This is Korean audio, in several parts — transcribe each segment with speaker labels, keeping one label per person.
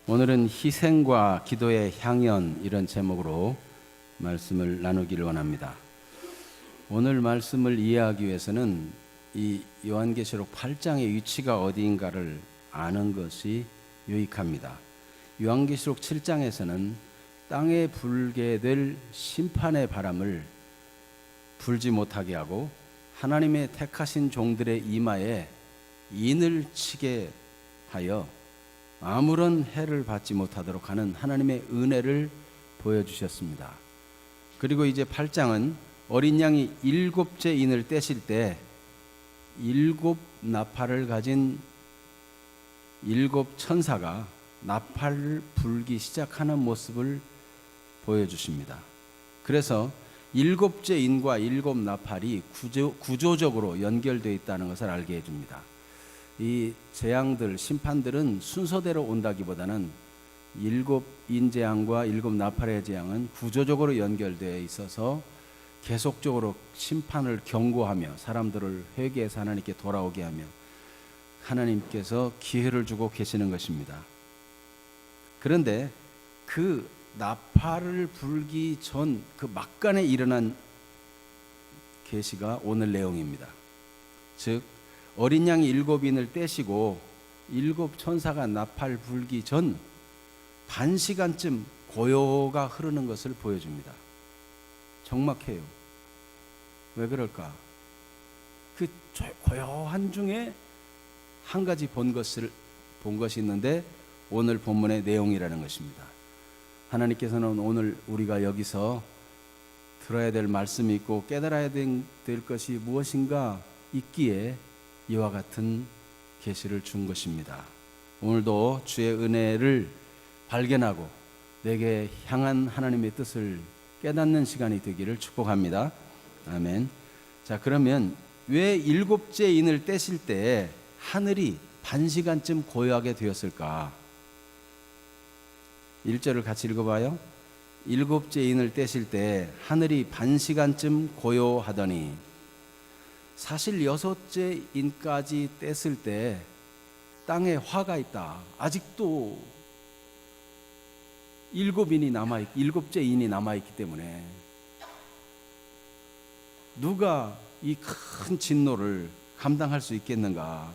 Speaker 1: 오늘은 희생과 기도의 향연, 이런 제목으로 말씀을 나누기를 원합니다. 오늘 말씀을 이해하기 위해서는 이 요한계시록 8장의 위치가 어디인가를 아는 것이 유익합니다. 요한계시록 7장에서는 땅에 불게 될 심판의 바람을 불지 못하게 하고 하나님의 택하신 종들의 이마에 인을 치게 하여 아무런 해를 받지 못하도록 하는 하나님의 은혜를 보여주셨습니다. 그리고 이제 8장은 어린 양이 7째 인을 떼실 때 7 나팔을 가진 7 천사가 나팔을 불기 시작하는 모습을 보여주십니다. 그래서 7째 인과 7 나팔이 구조적으로 연결되어 있다는 것을 알게 해줍니다. 이 재앙들, 심판들은 순서대로 온다기보다는 7 인재앙과 7 나팔의 재앙은 구조적으로 연결되어 있어서 계속적으로 심판을 경고하며 사람들을 회개해서 하나님께 돌아오게 하며 하나님께서 기회를 주고 계시는 것입니다. 그런데 그 나팔을 불기 전 그 막간에 일어난 계시가 오늘 내용입니다. 즉 어린 양이 7인을 떼시고 7 천사가 나팔 불기 전 반시간쯤 고요가 흐르는 것을 보여줍니다. 적막해요. 왜 그럴까? 그 고요한 중에 한 가지 본 것이 있는데 오늘 본문의 내용이라는 것입니다. 하나님께서는 오늘 우리가 여기서 들어야 될 말씀이 있고 깨달아야 될 것이 무엇인가 있기에 이와 같은 계시를 준 것입니다. 오늘도 주의 은혜를 발견하고 내게 향한 하나님의 뜻을 깨닫는 시간이 되기를 축복합니다. 아멘. 자, 그러면 왜 7째 인을 떼실 때 하늘이 반시간쯤 고요하게 되었을까? 1절을 같이 읽어봐요. 7째 인을 떼실 때 하늘이 반시간쯤 고요하더니, 사실 6째 인까지 뗐을 때 땅에 화가 있다. 아직도 7째 인이 남아있기 때문에 누가 이 큰 진노를 감당할 수 있겠는가?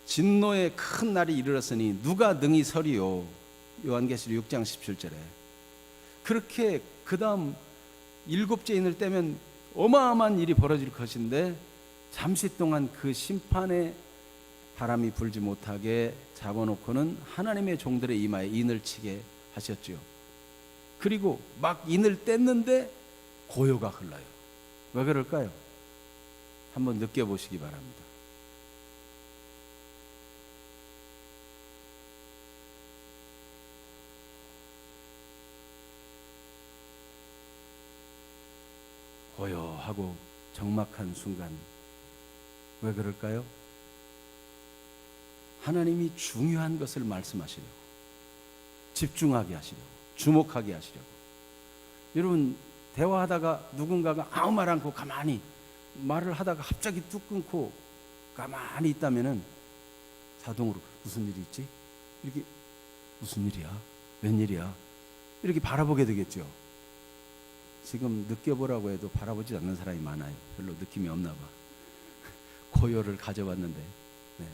Speaker 1: 진노의 큰 날이 이르렀으니 누가 능히 서리요? 요한계시록 6장 17절에. 그렇게 그 다음 7째 인을 떼면 어마어마한 일이 벌어질 것인데 잠시 동안 그 심판의 바람이 불지 못하게 잡아놓고는 하나님의 종들의 이마에 인을 치게 하셨죠. 그리고 막 인을 뗐는데 고요가 흘러요. 왜 그럴까요? 한번 느껴보시기 바랍니다. 고요하고 적막한 순간, 왜 그럴까요? 하나님이 중요한 것을 말씀하시려고, 집중하게 하시려고, 주목하게 하시려고. 여러분, 대화하다가 누군가가 아무 말 않고 가만히 말을 하다가 갑자기 뚝 끊고 가만히 있다면은 자동으로 무슨 일이 있지? 이렇게 무슨 일이야? 웬일이야? 이렇게 바라보게 되겠죠. 지금 느껴보라고 해도 바라보지 않는 사람이 많아요. 별로 느낌이 없나 봐. 고요를 가져왔는데. 네.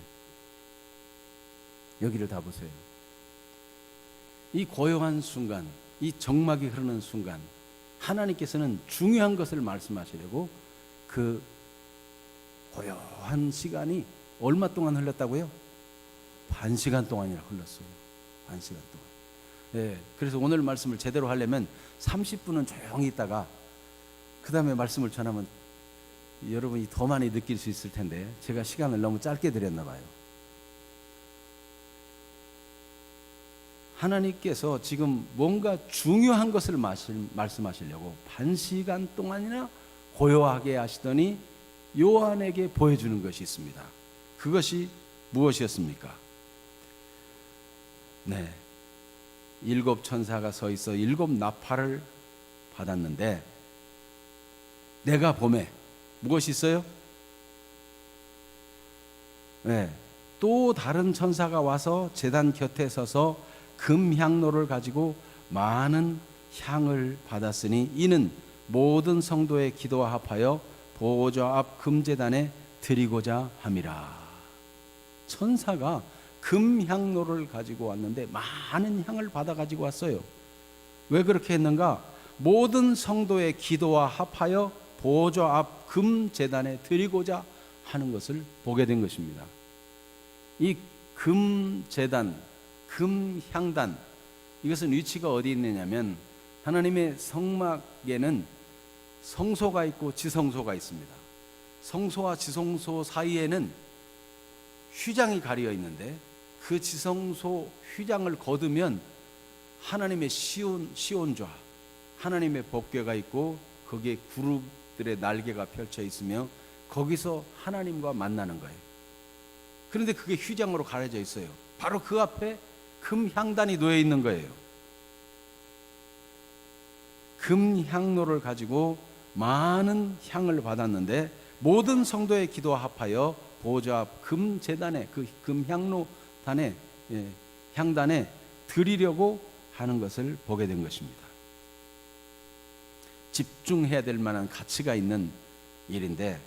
Speaker 1: 여기를 다 보세요. 이 고요한 순간, 이 적막이 흐르는 순간, 하나님께서는 중요한 것을 말씀하시려고 그 고요한 시간이 얼마 동안 흘렀다고요? 반시간 동안이나 흘렀어요. 반시간 동안. 네, 그래서 오늘 말씀을 제대로 하려면 30분은 조용히 있다가 그 다음에 말씀을 전하면 여러분이 더 많이 느낄 수 있을 텐데 제가 시간을 너무 짧게 드렸나 봐요. 하나님께서 지금 뭔가 중요한 것을 말씀하시려고 반시간 동안이나 고요하게 하시더니 요한에게 보여주는 것이 있습니다. 그것이 무엇이었습니까? 네, 7 천사가 서 있어 7 나팔을 받았는데 내가 봄에 무엇이 있어요? 네, 또 다른 천사가 와서 제단 곁에 서서 금향로를 가지고 많은 향을 받았으니 이는 모든 성도의 기도와 합하여 보좌 앞 금제단에 드리고자 함이라. 천사가 금향로를 가지고 왔는데 많은 향을 받아 가지고 왔어요. 왜 그렇게 했는가? 모든 성도의 기도와 합하여 보좌 앞 금제단에 드리고자 하는 것을 보게 된 것입니다. 이 금제단, 금향단, 이것은 위치가 어디 있느냐면 하나님의 성막에는 성소가 있고 지성소가 있습니다. 성소와 지성소 사이에는 휘장이 가려 있는데 그 지성소 휘장을 거두면 하나님의 시온좌, 하나님의 법궤가 있고 거기에 그룹들의 날개가 펼쳐 있으며 거기서 하나님과 만나는 거예요. 그런데 그게 휘장으로 가려져 있어요. 바로 그 앞에 금향단이 놓여 있는 거예요. 금향로를 가지고 많은 향을 받았는데 모든 성도의 기도와 합하여 보좌 앞 금제단에, 그 금향로단에, 향단에 드리려고 하는 것을 보게 된 것입니다. 집중해야 될 만한 가치가 있는 일인데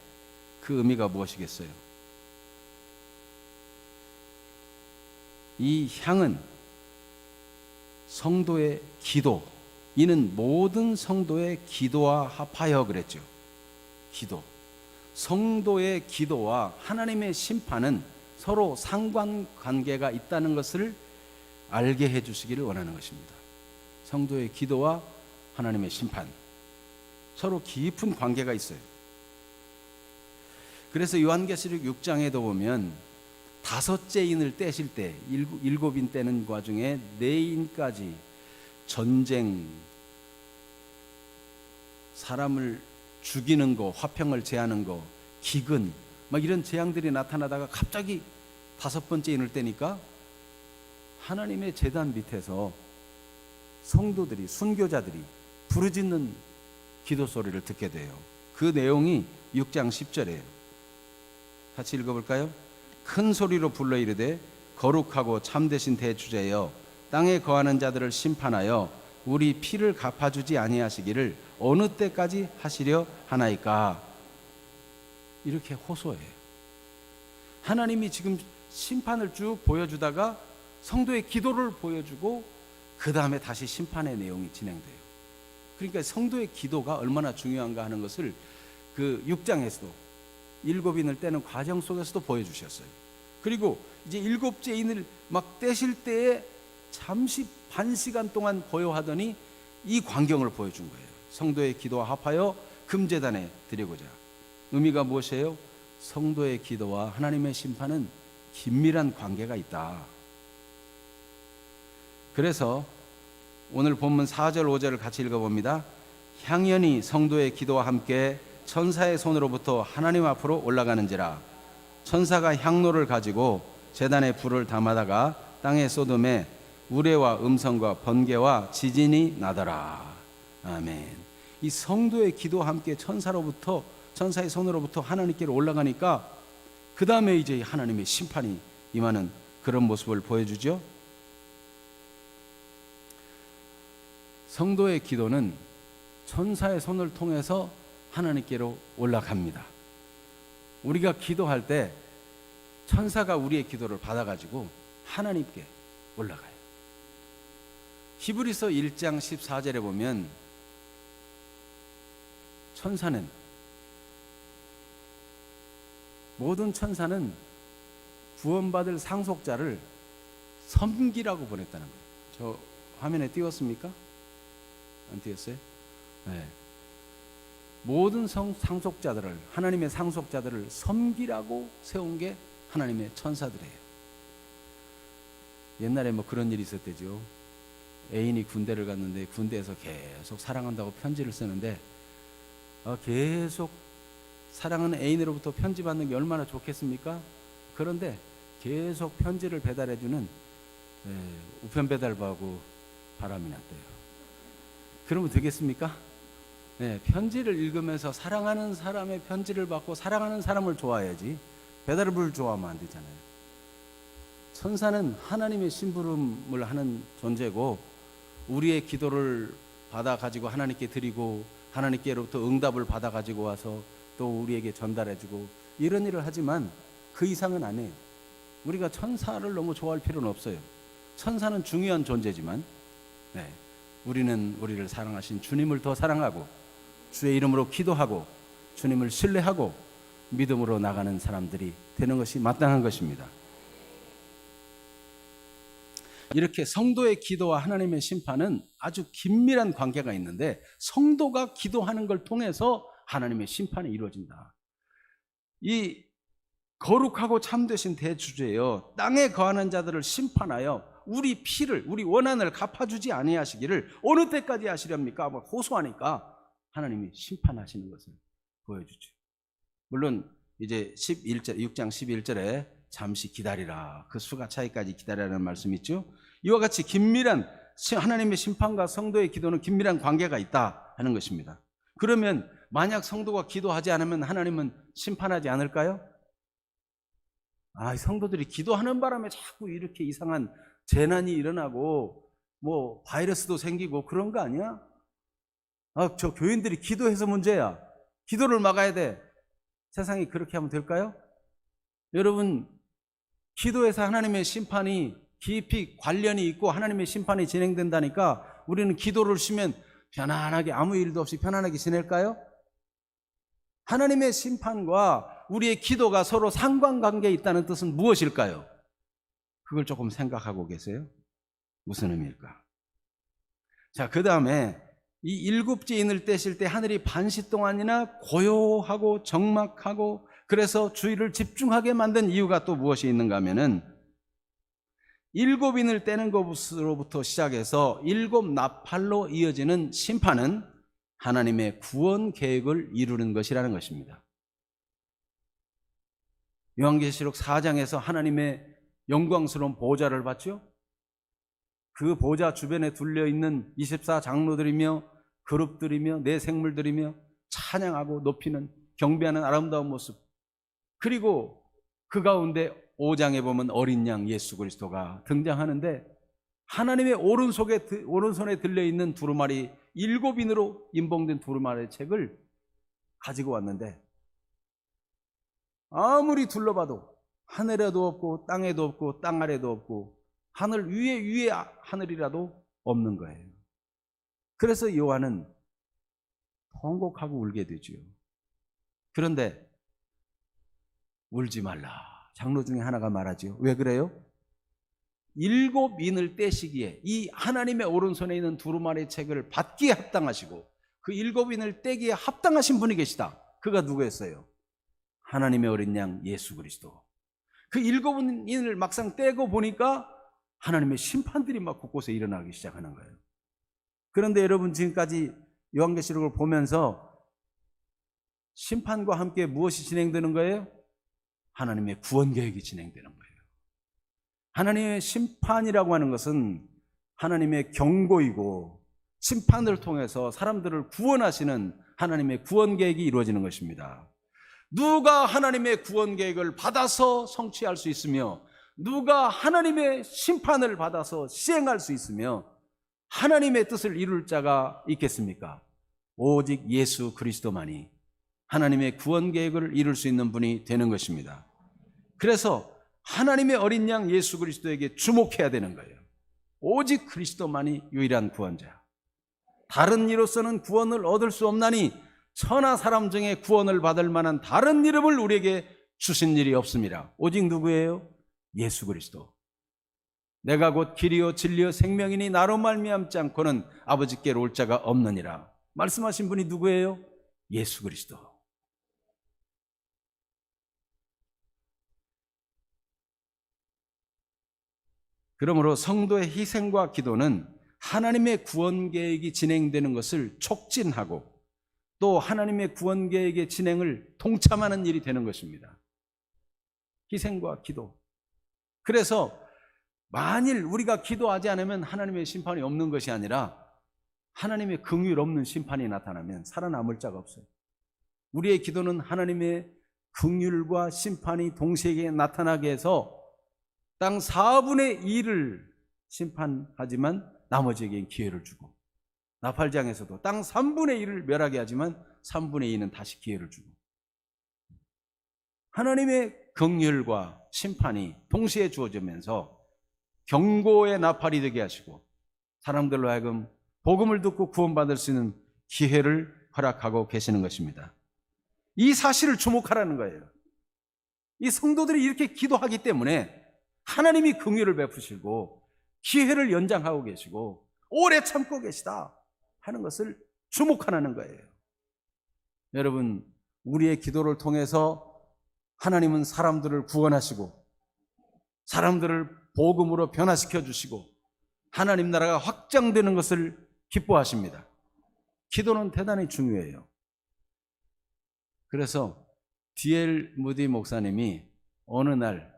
Speaker 1: 그 의미가 무엇이겠어요? 이 향은 성도의 기도, 이는 모든 성도의 기도와 합하여 그랬죠. 기도. 성도의 기도와 하나님의 심판은 서로 상관관계가 있다는 것을 알게 해주시기를 원하는 것입니다. 성도의 기도와 하나님의 심판, 서로 깊은 관계가 있어요. 그래서 요한계시록 6장에도 보면 5째 인을 떼실 때, 7인 떼는 과정에 4인까지 전쟁, 사람을 죽이는 거, 화평을 제하는 거, 기근, 막 이런 재앙들이 나타나다가 갑자기 5번째 인을 떼니까 하나님의 제단 밑에서 성도들이, 순교자들이 부르짖는 기도 소리를 듣게 돼요. 그 내용이 6장 10절이에요. 같이 읽어볼까요? 큰 소리로 불러 이르되 거룩하고 참되신 대주제여 땅에 거하는 자들을 심판하여 우리 피를 갚아주지 아니하시기를 어느 때까지 하시려 하나이까. 이렇게 호소해요. 하나님이 지금 심판을 쭉 보여주다가 성도의 기도를 보여주고 그 다음에 다시 심판의 내용이 진행돼요. 그러니까 성도의 기도가 얼마나 중요한가 하는 것을 그 6장에서도 7인을 떼는 과정 속에서도 보여주셨어요. 그리고 이제 7째 인을 막 떼실 때에 잠시 반 시간 동안 고요하더니 이 광경을 보여준 거예요. 성도의 기도와 합하여 금제단에 드리고자. 의미가 무엇이에요? 성도의 기도와 하나님의 심판은 긴밀한 관계가 있다. 그래서 오늘 본문 4절 5절을 같이 읽어봅니다. 향연이 성도의 기도와 함께 천사의 손으로부터 하나님 앞으로 올라가는지라. 천사가 향로를 가지고 제단에 불을 담아다가 땅에 쏟음에 우레와 음성과 번개와 지진이 나더라. 아멘. 이 성도의 기도와 함께 천사의 손으로부터 하나님께로 올라가니까 그 다음에 이제 하나님의 심판이 임하는 그런 모습을 보여주죠. 성도의 기도는 천사의 손을 통해서 하나님께로 올라갑니다. 우리가 기도할 때 천사가 우리의 기도를 받아가지고 하나님께 올라가요. 히브리서 1장 14절에 보면 모든 천사는 구원받을 상속자를 섬기라고 보냈다는 거예요. 저 화면에 띄웠습니까? 안 띄웠어요? 네. 모든 상속자들을, 하나님의 상속자들을 섬기라고 세운 게 하나님의 천사들이에요. 옛날에 뭐 그런 일이 있었대죠. 애인이 군대를 갔는데 군대에서 계속 사랑한다고 편지를 쓰는데 계속 사랑하는 애인으로부터 편지 받는 게 얼마나 좋겠습니까? 그런데 계속 편지를 배달해주는 우편 배달부하고 바람이 났대요. 그러면 되겠습니까? 네, 편지를 읽으면서 사랑하는 사람의 편지를 받고 사랑하는 사람을 좋아해야지 배달부를 좋아하면 안 되잖아요. 천사는 하나님의 심부름을 하는 존재고 우리의 기도를 받아 가지고 하나님께 드리고 하나님께로부터 응답을 받아 가지고 와서 또 우리에게 전달해 주고 이런 일을 하지만 그 이상은 안 해요. 우리가 천사를 너무 좋아할 필요는 없어요. 천사는 중요한 존재지만 우리는 우리를 사랑하신 주님을 더 사랑하고 주의 이름으로 기도하고 주님을 신뢰하고 믿음으로 나가는 사람들이 되는 것이 마땅한 것입니다. 이렇게 성도의 기도와 하나님의 심판은 아주 긴밀한 관계가 있는데 성도가 기도하는 걸 통해서 하나님의 심판이 이루어진다. 이 거룩하고 참되신 대주제여 땅에 거하는 자들을 심판하여 우리 피를 우리 원한을 갚아주지 아니하시기를 어느 때까지 하시렵니까? 호소하니까 하나님이 심판하시는 것을 보여주죠. 물론 이제 11절 6장 11절에 잠시 기다리라, 그 수가 차이까지 기다리라는 말씀이 있죠. 이와 같이 긴밀한 하나님의 심판과 성도의 기도는 긴밀한 관계가 있다 하는 것입니다. 그러면 만약 성도가 기도하지 않으면 하나님은 심판하지 않을까요? 성도들이 기도하는 바람에 자꾸 이렇게 이상한 재난이 일어나고 뭐 바이러스도 생기고 그런 거 아니야? 저 교인들이 기도해서 문제야. 기도를 막아야 돼. 세상이 그렇게 하면 될까요? 여러분, 기도에서 하나님의 심판이 깊이 관련이 있고 하나님의 심판이 진행된다니까 우리는 기도를 쉬면 편안하게 아무 일도 없이 편안하게 지낼까요? 하나님의 심판과 우리의 기도가 서로 상관관계에 있다는 뜻은 무엇일까요? 그걸 조금 생각하고 계세요? 무슨 의미일까? 자, 그 다음에 이 일곱째인을 떼실 때 하늘이 반시 동안이나 고요하고 적막하고 그래서 주의를 집중하게 만든 이유가 또 무엇이 있는가 하면은 일곱인을 떼는 것으로부터 시작해서 일곱 나팔로 이어지는 심판은 하나님의 구원 계획을 이루는 것이라는 것입니다. 요한계시록 4장에서 하나님의 영광스러운 보좌를 봤죠? 그 보좌 주변에 둘려있는 24장로들이며 그룹들이며 네 생물들이며 찬양하고 높이는 경배하는 아름다운 모습, 그리고 그 가운데 5장에 보면 어린 양 예수 그리스도가 등장하는데 하나님의 오른손에 들려있는 두루마리 7인으로 인봉된 두루마리 책을 가지고 왔는데 아무리 둘러봐도 하늘에도 없고 땅에도 없고 땅 아래도 없고 하늘 위에 하늘이라도 없는 거예요. 그래서 요한은 통곡하고 울게 되지요. 그런데 울지 말라, 장로 중에 하나가 말하지요. 왜 그래요? 7인을 떼시기에 이 하나님의 오른손에 있는 두루마리 책을 받기에 합당하시고 그 7인을 떼기에 합당하신 분이 계시다. 그가 누구였어요? 하나님의 어린 양 예수 그리스도. 그 7인을 막상 떼고 보니까 하나님의 심판들이 막 곳곳에 일어나기 시작하는 거예요. 그런데 여러분, 지금까지 요한계시록을 보면서 심판과 함께 무엇이 진행되는 거예요? 하나님의 구원 계획이 진행되는 거예요. 하나님의 심판이라고 하는 것은 하나님의 경고이고 심판을 통해서 사람들을 구원하시는 하나님의 구원 계획이 이루어지는 것입니다. 누가 하나님의 구원 계획을 받아서 성취할 수 있으며 누가 하나님의 심판을 받아서 시행할 수 있으며 하나님의 뜻을 이룰 자가 있겠습니까? 오직 예수 그리스도만이 하나님의 구원 계획을 이룰 수 있는 분이 되는 것입니다. 그래서 하나님의 어린 양 예수 그리스도에게 주목해야 되는 거예요. 오직 그리스도만이 유일한 구원자. 다른 이로서는 구원을 얻을 수 없나니 천하 사람 중에 구원을 받을 만한 다른 이름을 우리에게 주신 일이 없습니다. 오직 누구예요? 예수 그리스도. 내가 곧 길이요 진리요 생명이니 나로 말미암지 않고는 아버지께로 올 자가 없느니라. 말씀하신 분이 누구예요? 예수 그리스도. 그러므로 성도의 희생과 기도는 하나님의 구원 계획이 진행되는 것을 촉진하고 또 하나님의 구원 계획의 진행을 동참하는 일이 되는 것입니다. 희생과 기도. 그래서 만일 우리가 기도하지 않으면 하나님의 심판이 없는 것이 아니라 하나님의 긍휼 없는 심판이 나타나면 살아남을 자가 없어요. 우리의 기도는 하나님의 긍휼과 심판이 동시에 나타나게 해서 땅 4분의 2를 심판하지만 나머지에겐 기회를 주고, 나팔장에서도 땅 3분의 1을 멸하게 하지만 3분의 2는 다시 기회를 주고, 하나님의 긍휼과 심판이 동시에 주어지면서 경고의 나팔이 되게 하시고 사람들로 하여금 복음을 듣고 구원받을 수 있는 기회를 허락하고 계시는 것입니다. 이 사실을 주목하라는 거예요. 이 성도들이 이렇게 기도하기 때문에 하나님이 긍휼을 베푸시고 기회를 연장하고 계시고 오래 참고 계시다 하는 것을 주목하라는 거예요. 여러분, 우리의 기도를 통해서 하나님은 사람들을 구원하시고 사람들을 복음으로 변화시켜 주시고 하나님 나라가 확장되는 것을 기뻐하십니다. 기도는 대단히 중요해요. 그래서 D.L. 무디 목사님이 어느 날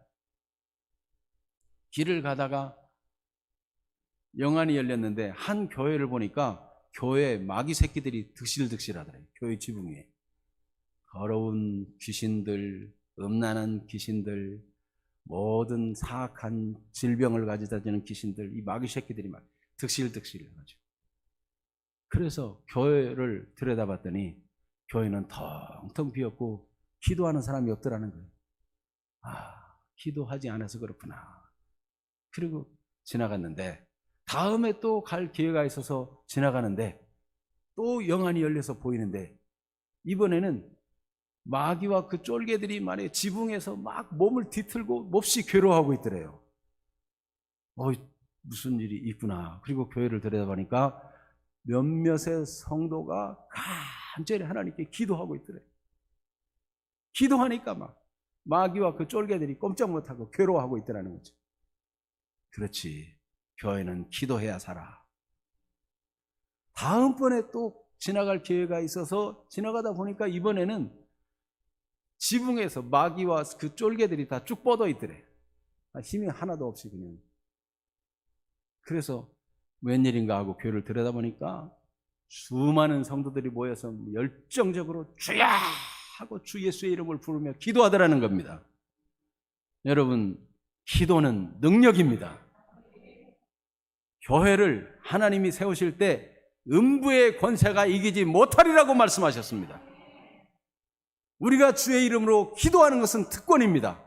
Speaker 1: 길을 가다가 영안이 열렸는데 한 교회를 보니까 교회 마귀 새끼들이 득실득실하더래요. 교회 지붕 위에 더러운 귀신들, 음란한 귀신들, 모든 사악한 질병을 가져다 주는 귀신들, 이 마귀 새끼들이 막 득실득실해가지고, 그래서 교회를 들여다봤더니 교회는 텅텅 비었고 기도하는 사람이 없더라는 거예요. 아, 기도하지 않아서 그렇구나. 그리고 지나갔는데 다음에 또 갈 기회가 있어서 지나가는데 또 영안이 열려서 보이는데 이번에는 마귀와 그 쫄개들이 말이에요, 지붕에서 막 몸을 뒤틀고 몹시 괴로워하고 있더래요. 무슨 일이 있구나. 그리고 교회를 들여다보니까 몇몇의 성도가 간절히 하나님께 기도하고 있더래요. 기도하니까 막 마귀와 그 쫄개들이 꼼짝 못하고 괴로워하고 있더라는 거죠. 그렇지, 교회는 기도해야 살아. 다음번에 또 지나갈 기회가 있어서 지나가다 보니까 이번에는 지붕에서 마귀와 그 쫄개들이 다 쭉 뻗어 있더래. 힘이 하나도 없이 그냥. 그래서 웬일인가 하고 교회를 들여다보니까 수많은 성도들이 모여서 열정적으로 주야 하고 주 예수의 이름을 부르며 기도하더라는 겁니다. 여러분, 기도는 능력입니다. 교회를 하나님이 세우실 때 음부의 권세가 이기지 못하리라고 말씀하셨습니다. 우리가 주의 이름으로 기도하는 것은 특권입니다.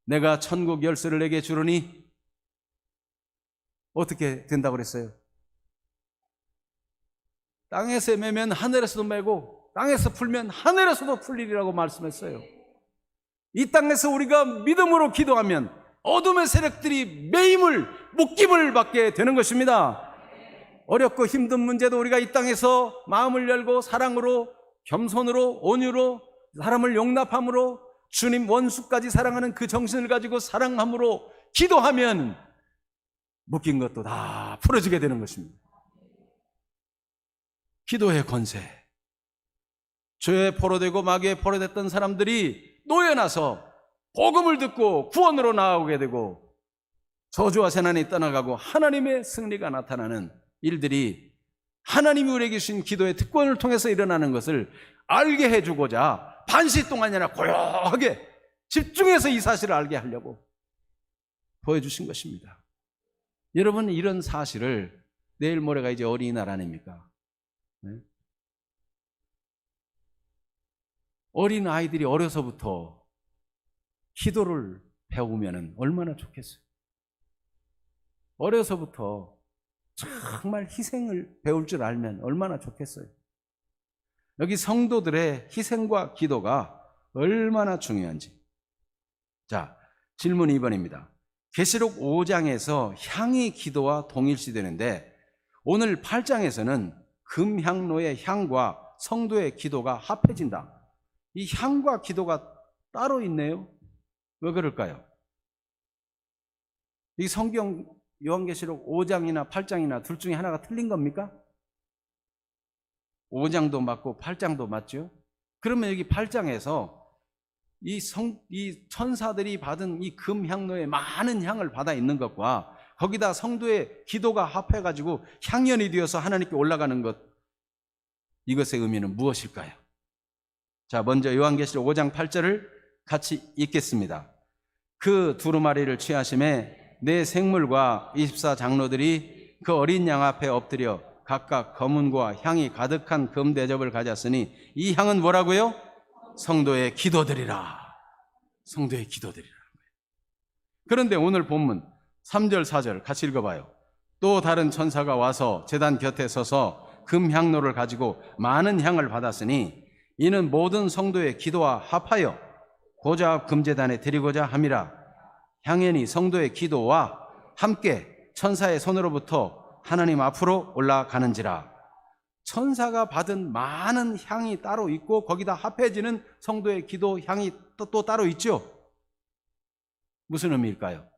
Speaker 1: 내가 천국 열쇠를 내게 주르니 어떻게 된다고 그랬어요? 땅에서 매면 하늘에서도 매고 땅에서 풀면 하늘에서도 풀리리라고 말씀했어요. 이 땅에서 우리가 믿음으로 기도하면 어둠의 세력들이 매임을, 묶임을 받게 되는 것입니다. 어렵고 힘든 문제도 우리가 이 땅에서 마음을 열고 사랑으로, 겸손으로, 온유로, 사람을 용납함으로, 주님 원수까지 사랑하는 그 정신을 가지고 사랑함으로 기도하면 묶인 것도 다 풀어지게 되는 것입니다. 기도의 권세. 죄에 포로되고 마귀에 포로됐던 사람들이 놓여나서 복음을 듣고 구원으로 나아오게 되고 저주와 재난이 떠나가고 하나님의 승리가 나타나는 일들이 하나님이 우리에게 주신 기도의 특권을 통해서 일어나는 것을 알게 해주고자 반시 동안이 아니라 고요하게 집중해서 이 사실을 알게 하려고 보여주신 것입니다. 여러분, 이런 사실을 내일 모레가 이제 어린이날 아닙니까? 네? 어린 아이들이 어려서부터 기도를 배우면 얼마나 좋겠어요. 어려서부터 정말 희생을 배울 줄 알면 얼마나 좋겠어요. 여기 성도들의 희생과 기도가 얼마나 중요한지. 자, 질문 2번입니다. 계시록 5장에서 향이 기도와 동일시되는데 오늘 8장에서는 금향로의 향과 성도의 기도가 합해진다. 이 향과 기도가 따로 있네요. 왜 그럴까요? 이 성경 요한계시록 5장이나 8장이나 둘 중에 하나가 틀린 겁니까? 5장도 맞고 8장도 맞죠? 그러면 여기 8장에서 이 천사들이 받은 이 금향로에 많은 향을 받아 있는 것과 거기다 성도의 기도가 합해가지고 향연이 되어서 하나님께 올라가는 것, 이것의 의미는 무엇일까요? 자, 먼저 요한계시록 5장 8절을 같이 읽겠습니다. 그 두루마리를 취하심에 네 생물과 24 장로들이 그 어린 양 앞에 엎드려 각각 검은과 향이 가득한 금 대접을 가졌으니 이 향은 뭐라고요? 성도의 기도들이라. 성도의 기도들이라. 그런데 오늘 본문 3절 4절 같이 읽어봐요. 또 다른 천사가 와서 제단 곁에 서서 금향로를 가지고 많은 향을 받았으니 이는 모든 성도의 기도와 합하여 고자 금제단에 드리고자 함이라. 향연이 성도의 기도와 함께 천사의 손으로부터 하나님 앞으로 올라가는지라. 천사가 받은 많은 향이 따로 있고 거기다 합해지는 성도의 기도 향이 또 따로 있죠. 무슨 의미일까요?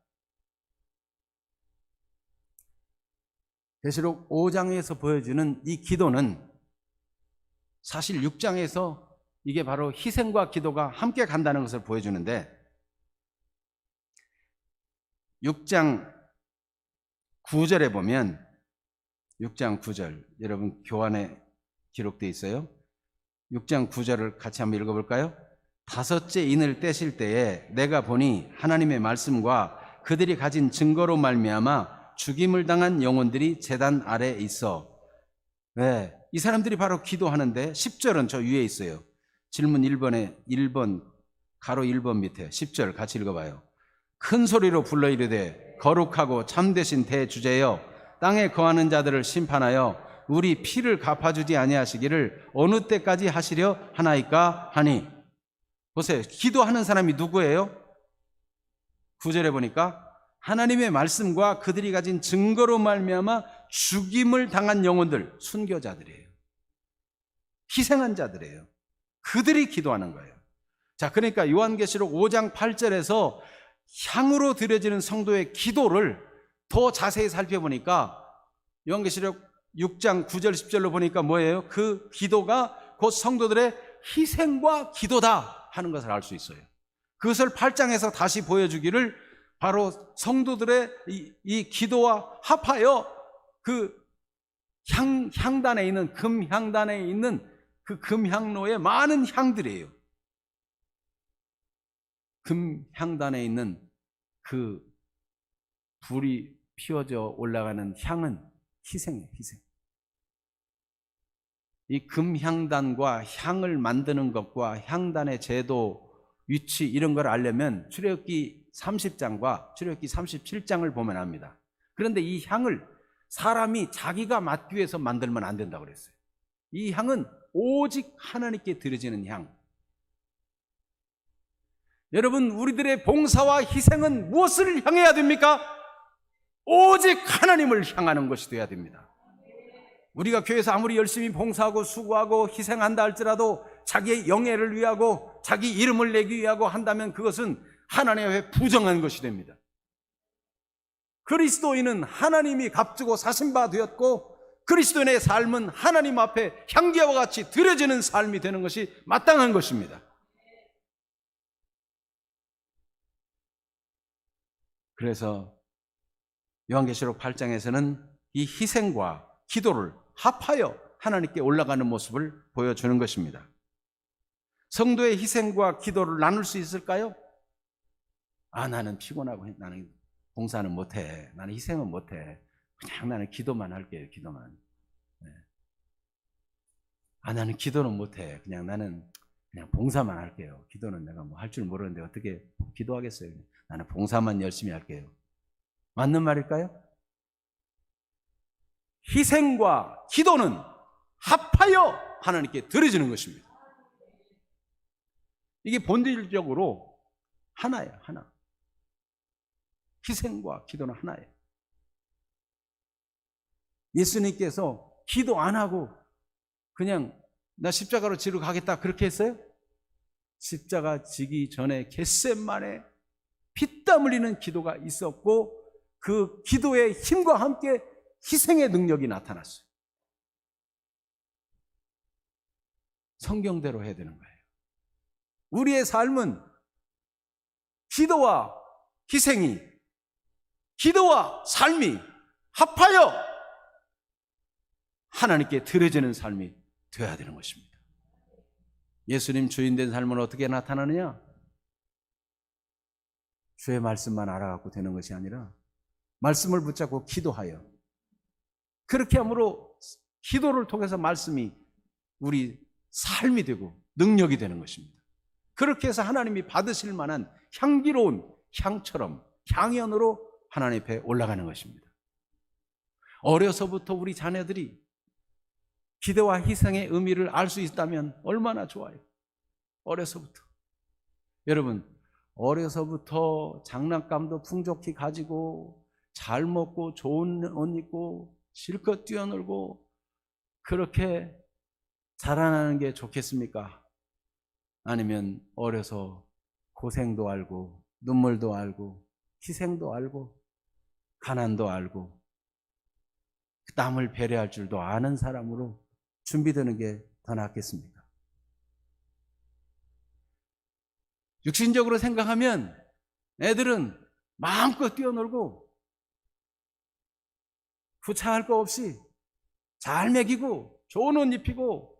Speaker 1: 계시록 5장에서 보여주는 이 기도는 사실 6장에서 이게 바로 희생과 기도가 함께 간다는 것을 보여주는데 6장 9절에 보면 6장 9절 여러분 교환에 기록되어 있어요. 6장 9절을 같이 한번 읽어볼까요? 다섯째 인을 떼실 때에 내가 보니 하나님의 말씀과 그들이 가진 증거로 말미암아 죽임을 당한 영혼들이 제단 아래에 있어. 네, 이 사람들이 바로 기도하는데 10절은 저 위에 있어요. 질문 1번에 1번 가로 1번 밑에 10절 같이 읽어봐요. 큰 소리로 불러 이르되 거룩하고 참되신 대주제여 땅에 거하는 자들을 심판하여 우리 피를 갚아주지 아니하시기를 어느 때까지 하시려 하나이까 하니. 보세요. 기도하는 사람이 누구예요? 9절에 보니까 하나님의 말씀과 그들이 가진 증거로 말미암아 죽임을 당한 영혼들, 순교자들이에요. 희생한 자들이에요. 그들이 기도하는 거예요. 자, 그러니까 요한계시록 5장 8절에서 향으로 드려지는 성도의 기도를 더 자세히 살펴보니까 요한계시록 6장 9절 10절로 보니까 뭐예요? 그 기도가 곧 성도들의 희생과 기도다 하는 것을 알 수 있어요. 그것을 8장에서 다시 보여주기를 바로 성도들의 이 기도와 합하여 그 향단에 있는 금향단에 있는 그 금향로의 많은 향들이에요. 금향단에 있는 그 불이 피워져 올라가는 향은 희생이에요. 희생. 이 금향단과 향을 만드는 것과 향단의 제도, 위치 이런 걸 알려면 출애굽기 30장과 출애굽기 37장을 보면 합니다. 그런데 이 향을 사람이 자기가 맡기 위해서 만들면 안 된다고 그랬어요. 이 향은 오직 하나님께 드려지는 향. 여러분, 우리들의 봉사와 희생은 무엇을 향해야 됩니까? 오직 하나님을 향하는 것이 되어야 됩니다. 우리가 교회에서 아무리 열심히 봉사하고 수고하고 희생한다 할지라도 자기의 영예를 위하고 자기 이름을 내기 위하고 한다면 그것은 하나님 앞에 부정한 것이 됩니다. 그리스도인은 하나님이 값주고 사신 바 되었고 그리스도인의 삶은 하나님 앞에 향기와 같이 드려지는 삶이 되는 것이 마땅한 것입니다. 그래서 요한계시록 8장에서는 이 희생과 기도를 합하여 하나님께 올라가는 모습을 보여주는 것입니다. 성도의 희생과 기도를 나눌 수 있을까요? 나는 피곤하고 나는 봉사는 못해. 나는 희생은 못해. 그냥 나는 기도만 할게요. 기도만. 네. 나는 기도는 못해. 나는 그냥 봉사만 할게요. 기도는 내가 뭐 할 줄 모르는데 어떻게 기도하겠어요. 나는 봉사만 열심히 할게요. 맞는 말일까요? 희생과 기도는 합하여 하나님께 드려지는 것입니다. 이게 본질적으로 하나예요. 하나. 희생과 기도는 하나예요. 예수님께서 기도 안 하고 그냥 나 십자가로 지러 가겠다 그렇게 했어요? 십자가 지기 전에 겟세마네 피땀 흘리는 기도가 있었고 그 기도의 힘과 함께 희생의 능력이 나타났어요. 성경대로 해야 되는 거예요. 우리의 삶은 기도와 희생이, 기도와 삶이 합하여 하나님께 드려지는 삶이 되어야 되는 것입니다. 예수님 주인된 삶은 어떻게 나타나느냐? 주의 말씀만 알아갖고 되는 것이 아니라 말씀을 붙잡고 기도하여, 그렇게 함으로 기도를 통해서 말씀이 우리 삶이 되고 능력이 되는 것입니다. 그렇게 해서 하나님이 받으실 만한 향기로운 향처럼 향연으로 하나님 앞에 올라가는 것입니다. 어려서부터 우리 자녀들이 기도와 희생의 의미를 알 수 있다면 얼마나 좋아요. 어려서부터. 여러분, 어려서부터 장난감도 풍족히 가지고 잘 먹고 좋은 옷 입고 실컷 뛰어놀고 그렇게 자라나는 게 좋겠습니까? 아니면 어려서 고생도 알고 눈물도 알고 희생도 알고 가난도 알고 남을 배려할 줄도 아는 사람으로 준비되는 게 더 낫겠습니까? 육신적으로 생각하면 애들은 마음껏 뛰어놀고 구차할 거 없이 잘 먹이고 좋은 옷 입히고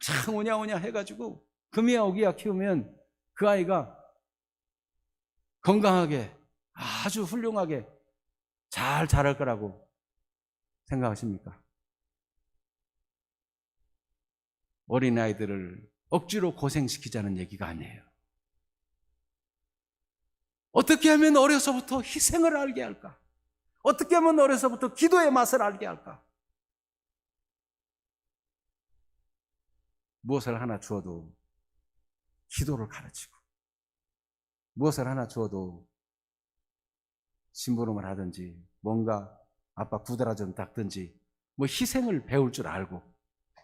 Speaker 1: 참 오냐오냐 해가지고 금이야 오기야 키우면 그 아이가 건강하게 아주 훌륭하게 잘 자랄 거라고 생각하십니까? 어린아이들을 억지로 고생시키자는 얘기가 아니에요. 어떻게 하면 어려서부터 희생을 알게 할까? 어떻게 하면 어려서부터 기도의 맛을 알게 할까? 무엇을 하나 주어도 기도를 가르치고, 무엇을 하나 주어도 심부름을 하든지 뭔가 아빠 구드라 좀 닦든지 뭐 희생을 배울 줄 알고,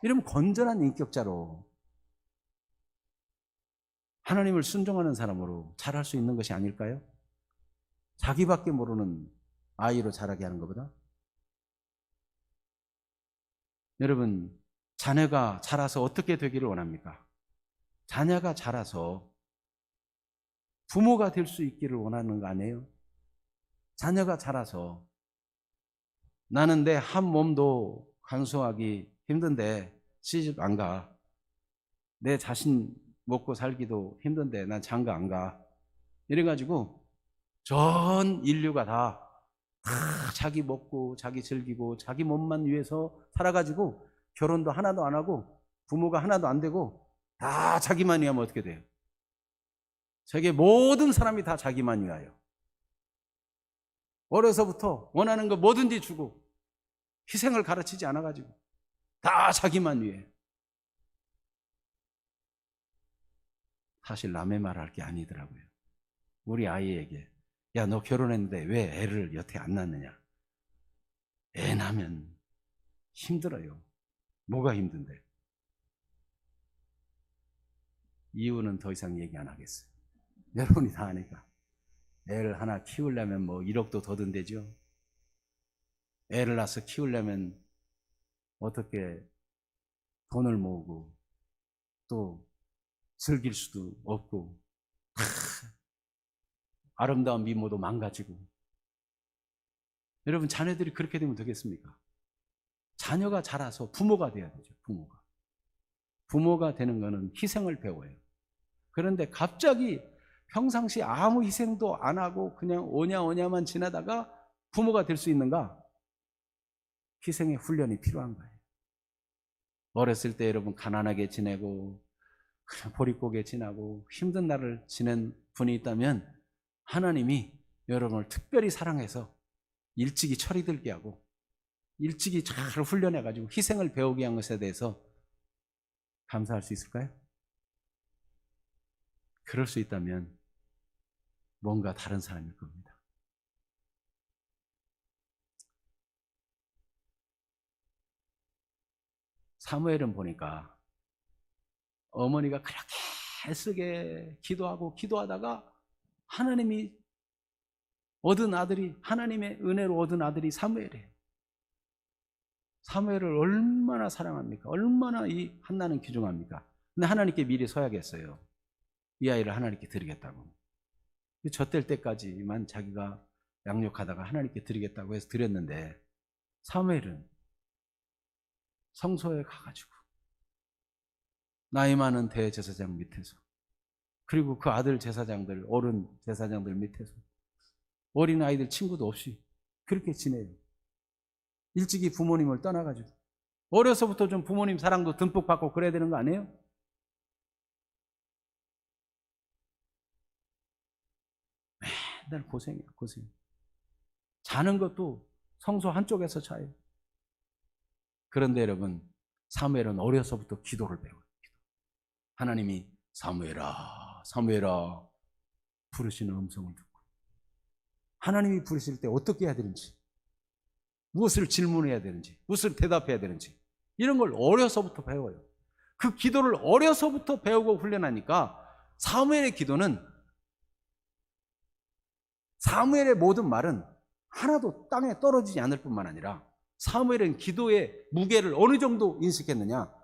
Speaker 1: 이러면 건전한 인격자로 하나님을 순종하는 사람으로 자랄 수 있는 것이 아닐까요? 자기밖에 모르는 아이로 자라게 하는 것보다. 여러분, 자녀가 자라서 어떻게 되기를 원합니까? 자녀가 자라서 부모가 될 수 있기를 원하는 거 아니에요? 자녀가 자라서 나는 내 한 몸도 간수하기 힘든데 시집 안 가. 내 자신 먹고 살기도 힘든데 난 장가 안 가. 이래가지고 전 인류가 다 자기 먹고 자기 즐기고 자기 몸만 위해서 살아가지고 결혼도 하나도 안 하고 부모가 하나도 안 되고 다 자기만 위하면 어떻게 돼요? 세계 모든 사람이 다 자기만 위하여. 어려서부터 원하는 거 뭐든지 주고 희생을 가르치지 않아가지고 다 자기만 위해. 사실 남의 말 할 게 아니더라고요. 우리 아이에게 야, 너 결혼했는데 왜 애를 여태 안 낳느냐? 애 낳으면 힘들어요. 뭐가 힘든데? 이유는 더 이상 얘기 안 하겠어요. 여러분이 다 아니까. 애를 하나 키우려면 뭐 1억도 더 든대죠. 애를 낳아서 키우려면 어떻게 돈을 모으고 또 즐길 수도 없고 아름다운 미모도 망가지고. 여러분, 자녀들이 그렇게 되면 되겠습니까? 자녀가 자라서 부모가 돼야 되죠. 부모가 되는 거는 희생을 배워요. 그런데 갑자기 평상시 아무 희생도 안 하고 그냥 오냐오냐만 지나다가 부모가 될 수 있는가? 희생의 훈련이 필요한 거예요. 어렸을 때 여러분 가난하게 지내고 그냥 보릿고개 지나고 힘든 날을 지낸 분이 있다면 하나님이 여러분을 특별히 사랑해서 일찍이 철이 들게 하고 일찍이 잘 훈련해가지고 희생을 배우게 한 것에 대해서 감사할 수 있을까요? 그럴 수 있다면 뭔가 다른 사람일 겁니다. 사무엘은 보니까 어머니가 그렇게 애쓰게 기도하고 기도하다가 하나님이 얻은 아들이, 하나님의 은혜로 얻은 아들이 사무엘이에요. 사무엘을 얼마나 사랑합니까? 얼마나 이 한나는 귀중합니까? 근데 하나님께 미리 서야겠어요. 이 아이를 하나님께 드리겠다고. 젖될 때까지만 자기가 양육하다가 하나님께 드리겠다고 해서 드렸는데, 사무엘은 성소에 가가지고 나이 많은 대제사장 밑에서 그리고 그 아들 제사장들, 어른 제사장들 밑에서 어린 아이들 친구도 없이 그렇게 지내요. 일찍이 부모님을 떠나가지고. 어려서부터 좀 부모님 사랑도 듬뿍 받고 그래야 되는 거 아니에요? 맨날 고생이에요, 고생. 자는 것도 성소 한쪽에서 자요. 그런데 여러분, 사무엘은 어려서부터 기도를 배워요. 하나님이 사무엘아, 사무엘아 부르시는 음성을 듣고, 하나님이 부르실 때 어떻게 해야 되는지, 무엇을 질문해야 되는지, 무엇을 대답해야 되는지, 이런 걸 어려서부터 배워요. 그 기도를 어려서부터 배우고 훈련하니까 사무엘의 기도는, 사무엘의 모든 말은 하나도 땅에 떨어지지 않을 뿐만 아니라, 사무엘은 기도의 무게를 어느 정도 인식했느냐,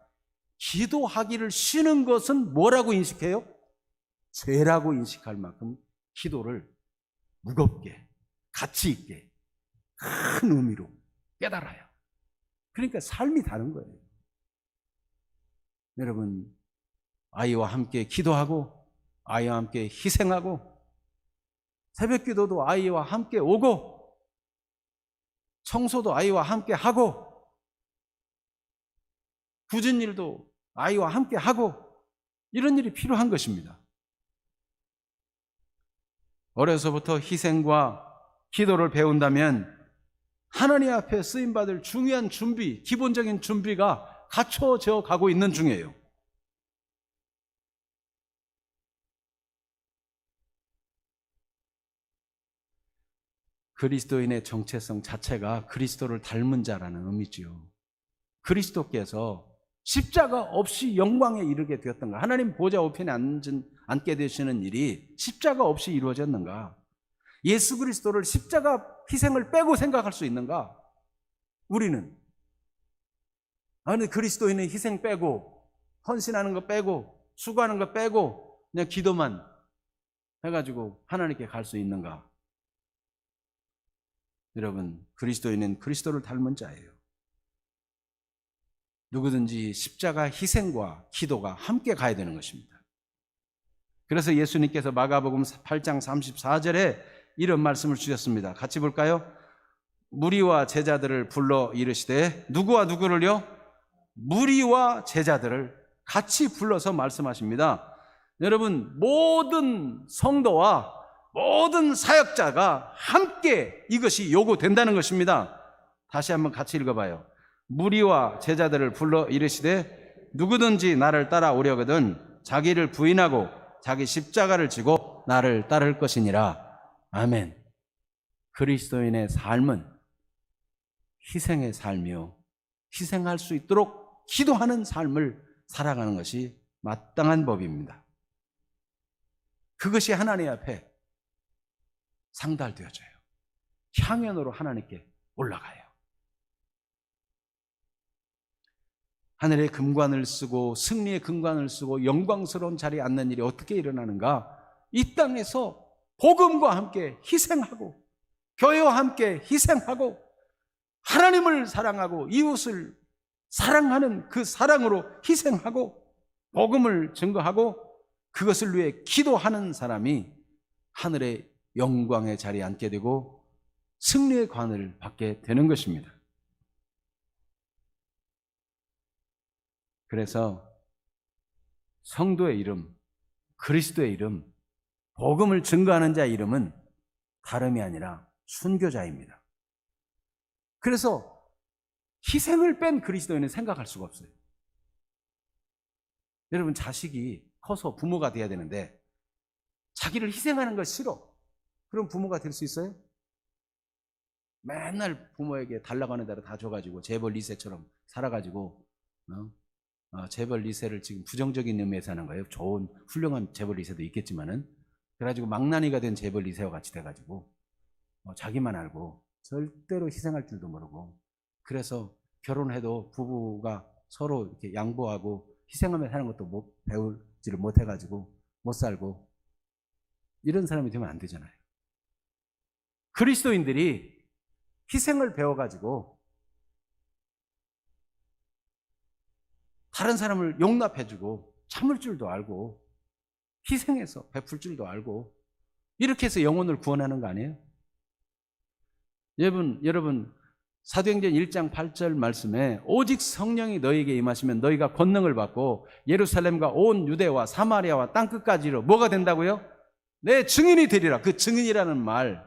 Speaker 1: 기도하기를 쉬는 것은 뭐라고 인식해요? 죄라고 인식할 만큼 기도를 무겁게, 가치 있게, 큰 의미로 깨달아요. 그러니까 삶이 다른 거예요. 여러분, 아이와 함께 기도하고, 아이와 함께 희생하고, 새벽 기도도 아이와 함께 오고, 청소도 아이와 함께 하고, 굳은 일도 아이와 함께 하고, 이런 일이 필요한 것입니다. 어려서부터 희생과 기도를 배운다면 하나님 앞에 쓰임받을 중요한 준비, 기본적인 준비가 갖춰져 가고 있는 중이에요. 그리스도인의 정체성 자체가 그리스도를 닮은 자라는 의미지요. 그리스도께서 십자가 없이 영광에 이르게 되었던가? 하나님 보좌 우편에 앉게 되시는 일이 십자가 없이 이루어졌는가? 예수 그리스도를 십자가 희생을 빼고 생각할 수 있는가? 우리는 아니, 그리스도인의 희생 빼고, 헌신하는 거 빼고, 수고하는 거 빼고 그냥 기도만 해가지고 하나님께 갈 수 있는가? 여러분, 그리스도인은 그리스도를 닮은 자예요. 누구든지 십자가 희생과 기도가 함께 가야 되는 것입니다. 그래서 예수님께서 마가복음 8장 34절에 이런 말씀을 주셨습니다. 같이 볼까요? 무리와 제자들을 불러 이르시되, 누구와 누구를요? 무리와 제자들을 같이 불러서 말씀하십니다. 여러분, 모든 성도와 모든 사역자가 함께 이것이 요구된다는 것입니다. 다시 한번 같이 읽어봐요. 무리와 제자들을 불러 이르시되, 누구든지 나를 따라오려거든 자기를 부인하고 자기 십자가를 지고 나를 따를 것이니라. 아멘. 그리스도인의 삶은 희생의 삶이요, 희생할 수 있도록 기도하는 삶을 살아가는 것이 마땅한 법입니다. 그것이 하나님 앞에 상달되어져요. 향연으로 하나님께 올라가요. 하늘의 금관을 쓰고 승리의 금관을 쓰고 영광스러운 자리에 앉는 일이 어떻게 일어나는가? 이 땅에서 복음과 함께 희생하고, 교회와 함께 희생하고, 하나님을 사랑하고 이웃을 사랑하는 그 사랑으로 희생하고, 복음을 증거하고, 그것을 위해 기도하는 사람이 하늘의 영광의 자리에 앉게 되고 승리의 관을 받게 되는 것입니다. 그래서 성도의 이름, 그리스도의 이름, 복음을 증거하는 자의 이름은 다름이 아니라 순교자입니다. 그래서 희생을 뺀 그리스도인은 생각할 수가 없어요. 여러분, 자식이 커서 부모가 돼야 되는데 자기를 희생하는 걸 싫어. 그럼 부모가 될 수 있어요? 맨날 부모에게 달라고 하는 대로 다 줘가지고 재벌 2세처럼 살아가지고, 재벌 2세를 지금 부정적인 의미에서 하는 거예요. 좋은 훌륭한 재벌 2세도 있겠지만은, 그래가지고 망나니가 된 재벌 2세와 같이 돼가지고 자기만 알고 절대로 희생할 줄도 모르고, 그래서 결혼해도 부부가 서로 이렇게 양보하고 희생하며 사는 것도 배우지를 못해가지고 못 살고, 이런 사람이 되면 안 되잖아요. 그리스도인들이 희생을 배워가지고 다른 사람을 용납해주고 참을 줄도 알고 희생해서 베풀 줄도 알고 이렇게 해서 영혼을 구원하는 거 아니에요? 여러분 사도행전 1장 8절 말씀에 오직 성령이 너희에게 임하시면 너희가 권능을 받고 예루살렘과 온 유대와 사마리아와 땅끝까지로 뭐가 된다고요? 내 증인이 되리라. 그 증인이라는 말,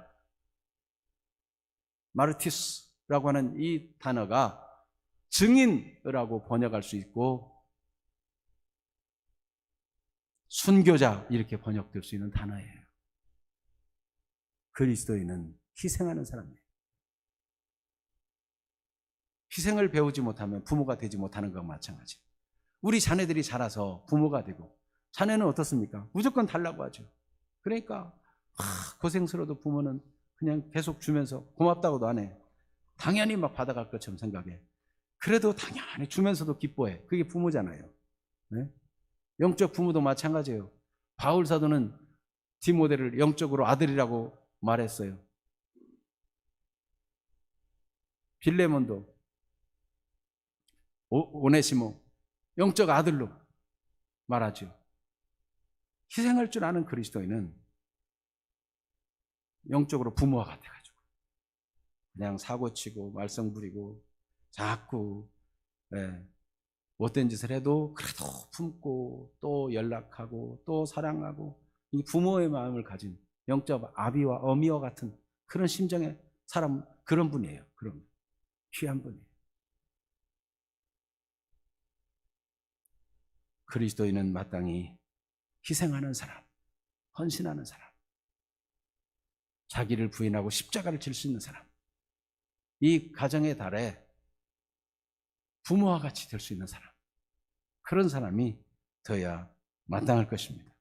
Speaker 1: 마르티스라고 하는 이 단어가 증인이라고 번역할 수 있고 순교자 이렇게 번역될 수 있는 단어예요. 그리스도인은 희생하는 사람이에요. 희생을 배우지 못하면 부모가 되지 못하는 것과 마찬가지예요. 우리 자녀들이 자라서 부모가 되고 자녀는 어떻습니까? 무조건 달라고 하죠. 그러니까 고생스러워도 부모는 그냥 계속 주면서 고맙다고도 안 해. 당연히 막 받아갈 것처럼 생각해. 그래도 당연히 주면서도 기뻐해. 그게 부모잖아요. 네? 영적 부모도 마찬가지예요. 바울 사도는 디모데를 영적으로 아들이라고 말했어요. 빌레몬도 오네시모 영적 아들로 말하죠. 희생할 줄 아는 그리스도인은 영적으로 부모와 같아가지고 그냥 사고치고 말썽 부리고 자꾸 못된 짓을 해도 그래도 품고 또 연락하고 또 사랑하고 이 부모의 마음을 가진 영적 아비와 어미와 같은 그런 심정의 사람, 그런 분이에요. 그런 귀한 분이에요. 그리스도인은 마땅히 희생하는 사람, 헌신하는 사람, 자기를 부인하고 십자가를 질 수 있는 사람, 이 가정의 달에 부모와 같이 될 수 있는 사람, 그런 사람이 되어야 마땅할 것입니다.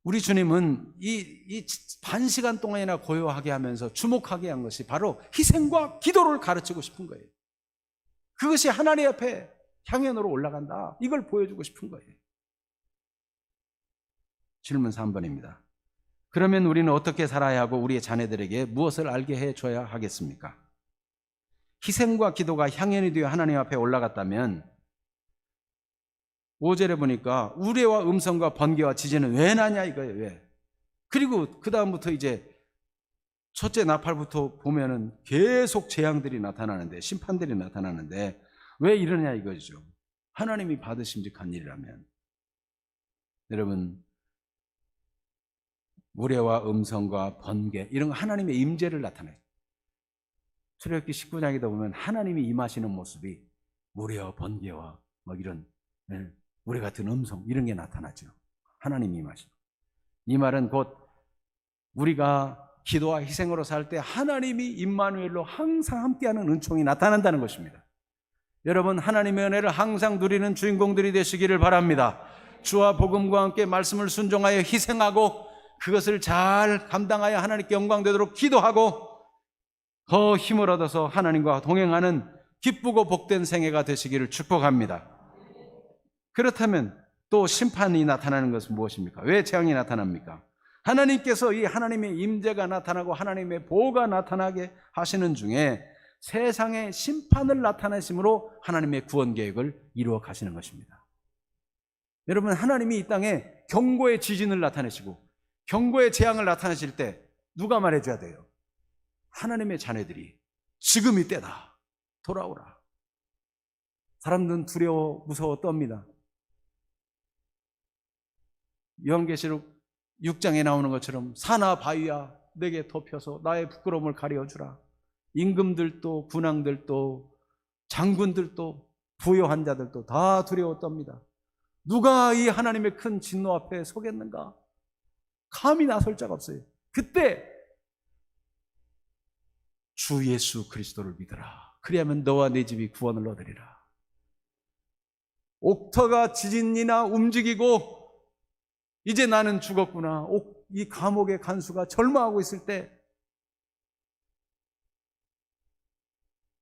Speaker 1: 우리 주님은 이 반시간 동안이나 고요하게 하면서 주목하게 한 것이 바로 희생과 기도를 가르치고 싶은 거예요. 그것이 하나님 앞에 향연으로 올라간다, 이걸 보여주고 싶은 거예요. 질문 3번입니다. 그러면 우리는 어떻게 살아야 하고 우리의 자녀들에게 무엇을 알게 해줘야 하겠습니까? 희생과 기도가 향연이 되어 하나님 앞에 올라갔다면 5절에 보니까 우레와 음성과 번개와 지진은 왜 나냐 이거예요. 왜? 그리고 그 다음부터 이제 첫째 나팔부터 보면은 계속 재앙들이 나타나는데, 심판들이 나타나는데 왜 이러냐 이거죠. 하나님이 받으심직한 일이라면. 여러분, 우레와 음성과 번개 이런 거 하나님의 임재를 나타내요. 출애굽기 19장에다 보면 하나님이 임하시는 모습이 우레와 번개와 막 이런 우레 같은 음성 이런 게 나타나죠. 하나님이 임하시는. 이 말은 곧 우리가 기도와 희생으로 살 때 하나님이 임마누엘로 항상 함께하는 은총이 나타난다는 것입니다. 여러분, 하나님의 은혜를 항상 누리는 주인공들이 되시기를 바랍니다. 주와 복음과 함께 말씀을 순종하여 희생하고 그것을 잘 감당하여 하나님께 영광되도록 기도하고 더 힘을 얻어서 하나님과 동행하는 기쁘고 복된 생애가 되시기를 축복합니다. 그렇다면 또 심판이 나타나는 것은 무엇입니까? 왜 재앙이 나타납니까? 하나님께서 이 하나님의 임재가 나타나고 하나님의 보호가 나타나게 하시는 중에 세상의 심판을 나타내심으로 하나님의 구원 계획을 이루어 가시는 것입니다. 여러분, 하나님이 이 땅에 경고의 지진을 나타내시고 경고의 재앙을 나타내실 때 누가 말해줘야 돼요? 하나님의 자녀들이 지금이 때다, 돌아오라. 사람들은 두려워 무서워 떱니다. 요한계시록 6장에 나오는 것처럼 산하 바위야 내게 덮여서 나의 부끄러움을 가려주라. 임금들도 군왕들도 장군들도 부요한 자들도 다 두려워 떱니다. 누가 이 하나님의 큰 진노 앞에 서겠는가? 감히 나설 자가 없어요. 그때 주 예수 그리스도를 믿어라. 그리하면 너와 네 집이 구원을 얻으리라. 옥터가 지진이나 움직이고 이제 나는 죽었구나, 이 감옥의 간수가 절망하고 있을 때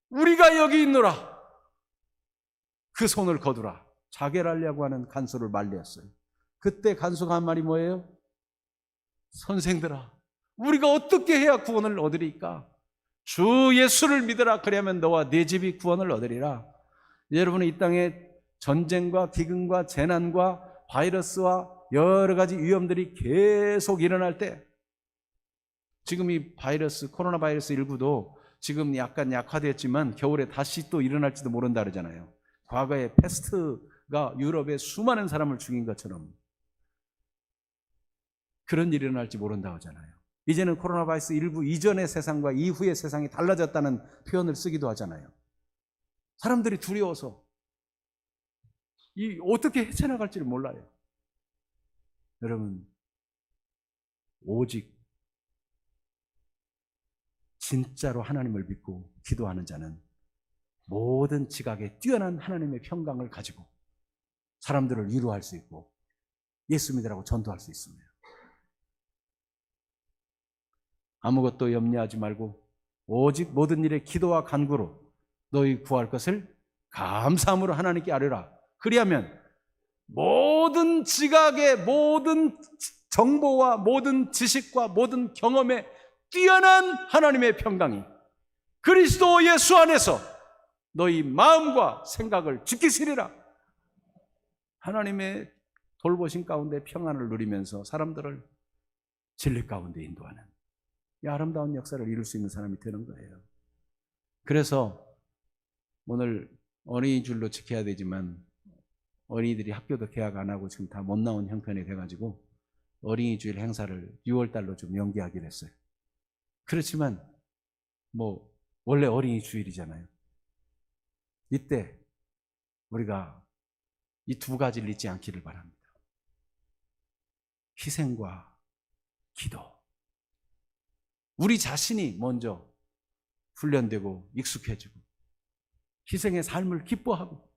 Speaker 1: 우리가 여기 있노라, 그 손을 거두라. 자결하려고 하는 간수를 말렸어요. 그때 간수가 한 말이 뭐예요? 선생들아, 우리가 어떻게 해야 구원을 얻으리까? 주 예수를 믿으라. 그러면 너와 네 집이 구원을 얻으리라. 여러분은 이 땅에 전쟁과 기근과 재난과 바이러스와 여러 가지 위험들이 계속 일어날 때, 지금 이 코로나 바이러스 19도 지금 약간 약화됐지만 겨울에 다시 또 일어날지도 모른다 그러잖아요. 과거에 패스트가 유럽의 수많은 사람을 죽인 것처럼 그런 일이 일어날지 모른다고 하잖아요. 이제는 코로나 바이러스 19 이전의 세상과 이후의 세상이 달라졌다는 표현을 쓰기도 하잖아요. 사람들이 두려워서 어떻게 헤쳐나갈지를 몰라요. 여러분, 오직 진짜로 하나님을 믿고 기도하는 자는 모든 지각에 뛰어난 하나님의 평강을 가지고 사람들을 위로할 수 있고 예수 믿으라고 전도할 수 있습니다. 아무것도 염려하지 말고 오직 모든 일에 기도와 간구로 너희 구할 것을 감사함으로 하나님께 아뢰라. 그리하면 모든 지각의 모든 정보와 모든 지식과 모든 경험에 뛰어난 하나님의 평강이 그리스도 예수 안에서 너희 마음과 생각을 지키시리라. 하나님의 돌보심 가운데 평안을 누리면서 사람들을 진리 가운데 인도하는 이 아름다운 역사를 이룰 수 있는 사람이 되는 거예요. 그래서 오늘 어린이줄로 지켜야 되지만 어린이들이 학교도 개학 안 하고 지금 다 못 나온 형편이 돼가지고 어린이주일 행사를 6월달로 좀 연기하기로 했어요. 그렇지만 원래 어린이주일이잖아요. 이때 우리가 이 두 가지를 잊지 않기를 바랍니다. 희생과 기도. 우리 자신이 먼저 훈련되고 익숙해지고 희생의 삶을 기뻐하고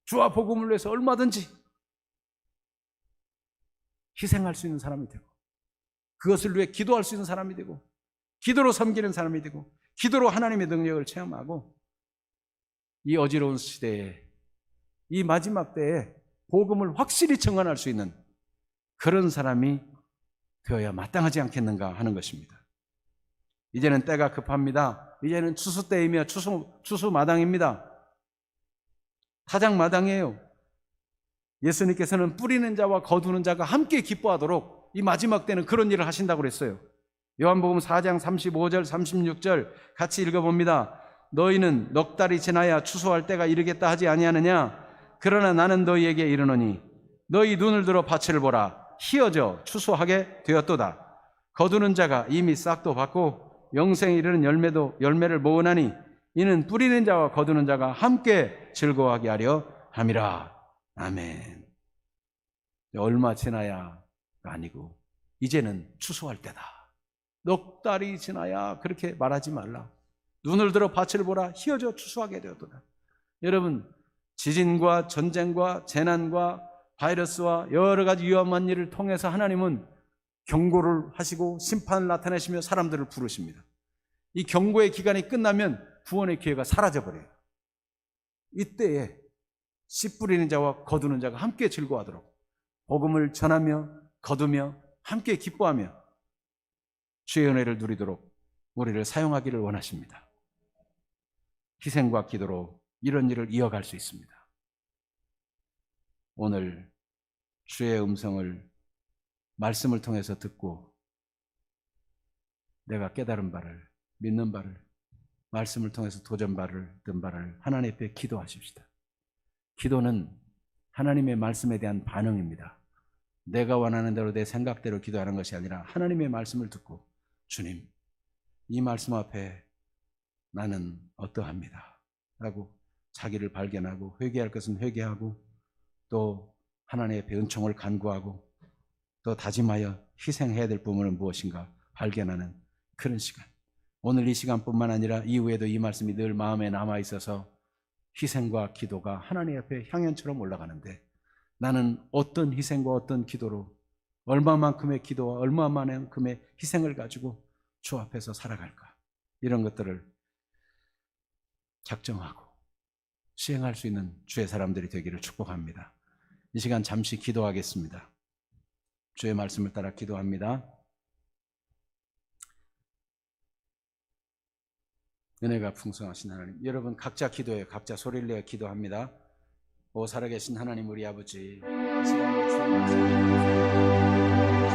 Speaker 1: 주와 복음을 위해서 얼마든지 희생할 수 있는 사람이 되고 그것을 위해 기도할 수 있는 사람이 되고 기도로 섬기는 사람이 되고 기도로 하나님의 능력을 체험하고 이 어지러운 시대에 이 마지막 때에 복음을 확실히 증언할 수 있는 그런 사람이 되어야 마땅하지 않겠는가 하는 것입니다. 이제는 때가 급합니다. 이제는 추수 때이며 추수 마당입니다. 타작 마당이에요. 예수님께서는 뿌리는 자와 거두는 자가 함께 기뻐하도록 이 마지막 때는 그런 일을 하신다고 그랬어요. 요한복음 4장 35절 36절 같이 읽어봅니다. 너희는 넉 달이 지나야 추수할 때가 이르겠다 하지 아니하느냐? 그러나 나는 너희에게 이르노니 너희 눈을 들어 밭을 보라. 희어져 추수하게 되었도다. 거두는 자가 이미 싹도 받고 영생에 이르는 열매를 모으나니 이는 뿌리는 자와 거두는 자가 함께 즐거워하게 하려 함이라. 아멘. 얼마 지나야가 아니고 이제는 추수할 때다. 넉 달이 지나야 그렇게 말하지 말라. 눈을 들어 밭을 보라. 희어져 추수하게 되었도다. 여러분, 지진과 전쟁과 재난과 바이러스와 여러 가지 위험한 일을 통해서 하나님은 경고를 하시고 심판을 나타내시며 사람들을 부르십니다. 이 경고의 기간이 끝나면 구원의 기회가 사라져버려요. 이때에 씨 뿌리는 자와 거두는 자가 함께 즐거워하도록 복음을 전하며 거두며 함께 기뻐하며 주의 은혜를 누리도록 우리를 사용하기를 원하십니다. 희생과 기도로 이런 일을 이어갈 수 있습니다. 오늘 주의 음성을 말씀을 통해서 듣고 내가 깨달은 바를 믿는 바를 말씀을 통해서 도전 바를 든 바를 하나님 앞에 기도하십시다. 기도는 하나님의 말씀에 대한 반응입니다. 내가 원하는 대로 내 생각대로 기도하는 것이 아니라 하나님의 말씀을 듣고 주님, 이 말씀 앞에 나는 어떠합니다 라고 자기를 발견하고 회개할 것은 회개하고 또 하나님 앞에 은총을 간구하고 또 다짐하여 희생해야 될 부분은 무엇인가 발견하는 그런 시간. 오늘 이 시간뿐만 아니라 이후에도 이 말씀이 늘 마음에 남아있어서 희생과 기도가 하나님 앞에 향연처럼 올라가는데 나는 어떤 희생과 어떤 기도로 얼마만큼의 기도와 얼마만큼의 희생을 가지고 주 앞에서 살아갈까, 이런 것들을 작정하고 시행할 수 있는 주의 사람들이 되기를 축복합니다. 이 시간 잠시 기도하겠습니다. 주의 말씀을 따라 기도합니다. 은혜가 풍성하신 하나님, 여러분 각자 기도해요. 각자 소리를 내어 기도합니다. 오 살아계신 하나님, 우리 아버지,
Speaker 2: 시간을 주님 말씀